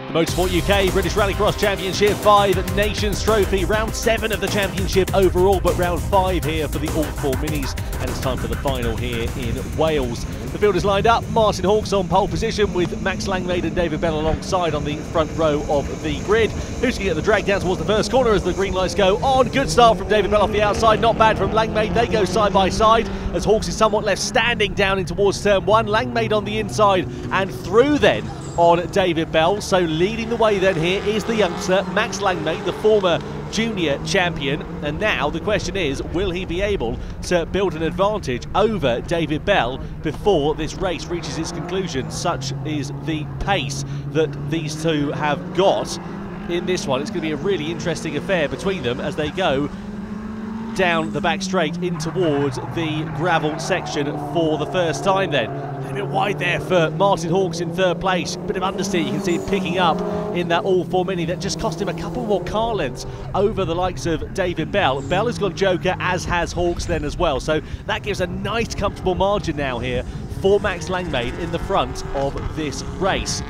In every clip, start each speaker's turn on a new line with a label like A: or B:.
A: The Motorsport UK British Rallycross Championship 5 Nations Trophy, round 7 of the championship overall, but round 5 here for the ALL4 Minis, and it's time for the final here in Wales. The field is lined up. Martin Hawks on pole position with Max Langmaid and David Bell alongside on the front row of the grid. Who's going to get the drag down towards the first corner as the green lights go on? Good start from David Bell off the outside, not bad from Langmaid. They go side by side as Hawks is somewhat left standing down in towards turn 1. Langmaid on the inside and through then on David Bell. So leading the way then here is the youngster Max Langmaid, the former junior champion, and now the question is, will he be able to build an advantage over David Bell before this race reaches its conclusion? Such is the pace that these two have got in this one. It's going to be a really interesting affair between them as they go down the back straight in towards the gravel section for the first time then. A little bit wide there for Martin Hawks in third place. Bit of understeer, you can see him picking up in that ALL4 Mini that just cost him a couple more car lengths over the likes of David Bell. Bell has gone Joker, as has Hawks then as well. So that gives a nice comfortable margin now here for Max Langmaid in the front of this race.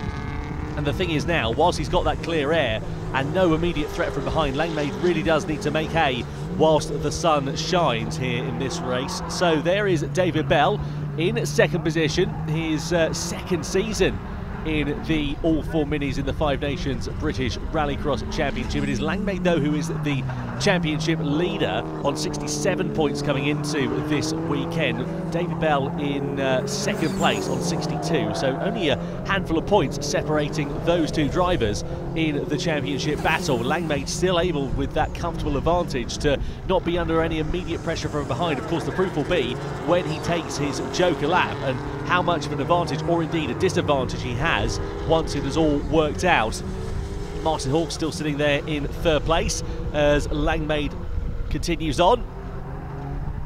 A: And the thing is now, whilst he's got that clear air and no immediate threat from behind, Langmaid really does need to make hay whilst the sun shines here in this race. So there is David Bell in second position, his second season in the ALL4 Minis in the 5 Nations British Rallycross Championship. It is Langmaid though who is the championship leader on 67 points coming into this weekend. David Bell in second place on 62, so only a handful of points separating those two drivers in the championship battle. Langmaid still able with that comfortable advantage to not be under any immediate pressure from behind. Of course the proof will be when he takes his Joker lap and how much of an advantage or indeed a disadvantage he has once it has all worked out. Martin Hawks still sitting there in third place as Langmaid continues on.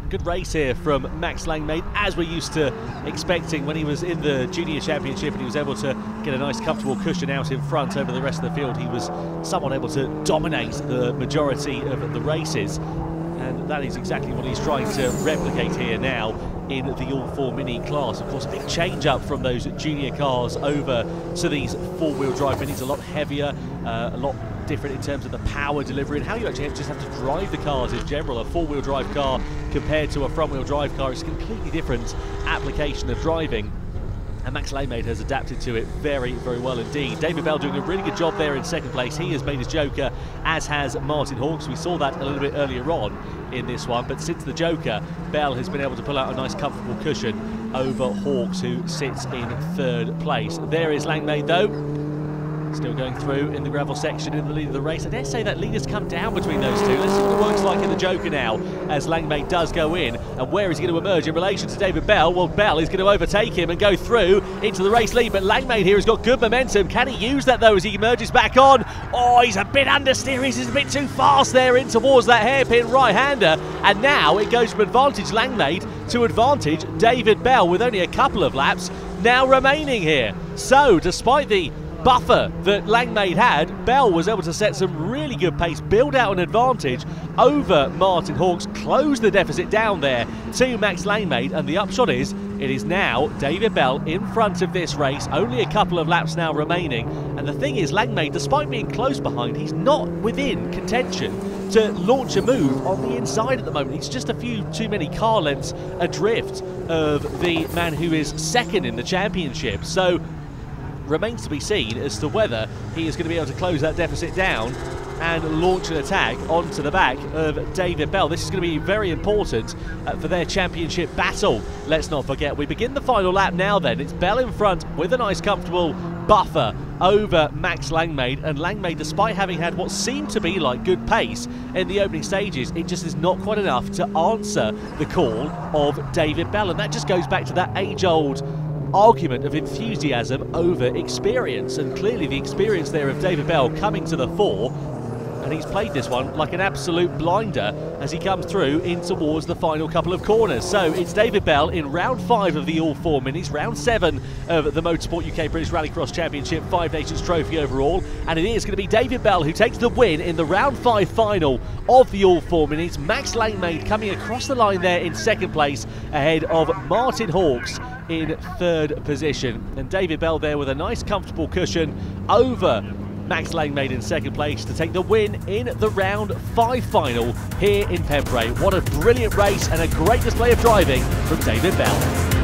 A: Good race here from Max Langmaid, as we're used to expecting when he was in the Junior Championship and he was able to get a nice comfortable cushion out in front over the rest of the field. He was somewhat able to dominate the majority of the races, and that is exactly what he's trying to replicate here now in the ALL4 Mini class. Of course, a big change up from those junior cars over to these four-wheel drive minis, a lot heavier, a lot different in terms of the power delivery and how you actually just have to drive the cars in general. A four-wheel drive car compared to a front-wheel drive car is a completely different application of driving, and Max Langmaid has adapted to it very, very well indeed. David Bell doing a really good job there in second place. He has made his Joker, as has Martin Hawks. We saw that a little bit earlier on in this one, but since the Joker, Bell has been able to pull out a nice comfortable cushion over Hawks, who sits in third place. There is Langmaid though, still going through in the gravel section in the lead of the race. I dare say that lead has come down between those two. Let's see what it works like in the Joker now as Langmaid does go in. And where is he going to emerge in relation to David Bell? Well, Bell is going to overtake him and go through into the race lead, but Langmaid here has got good momentum. Can he use that though as he emerges back on? Oh, he's a bit understeer. He's a bit too fast there in towards that hairpin right-hander. And now it goes from advantage Langmaid to advantage David Bell with only a couple of laps now remaining here. So despite the buffer that Langmaid had, Bell was able to set some really good pace, build out an advantage over Martin Hawks, close the deficit down there to Max Langmaid, and the upshot is it is now David Bell in front of this race, only a couple of laps now remaining. And the thing is, Langmaid, despite being close behind, he's not within contention to launch a move on the inside at the moment. He's just a few too many car lengths adrift of the man who is second in the championship. So remains to be seen as to whether he is going to be able to close that deficit down and launch an attack onto the back of David Bell. This is going to be very important for their championship battle. Let's not forget, we begin the final lap now then. It's Bell in front with a nice comfortable buffer over Max Langmaid, and Langmaid, despite having had what seemed to be like good pace in the opening stages, it just is not quite enough to answer the call of David Bell, and that just goes back to that age-old argument of enthusiasm over experience, and clearly the experience there of David Bell coming to the fore, and he's played this one like an absolute blinder as he comes through in towards the final couple of corners. So it's David Bell in round 5 of the ALL4 Minis, round 7 of the Motorsport UK British Rallycross Championship 5 Nations Trophy overall, and it is going to be David Bell who takes the win in the round 5 final of the ALL4 Minis. Max Langmaid coming across the line there in second place ahead of Martin Hawks in third position, and David Bell there with a nice comfortable cushion over Max Lane made in second place to take the win in the round 5 final here in Pembrey. What a brilliant race and a great display of driving from David Bell.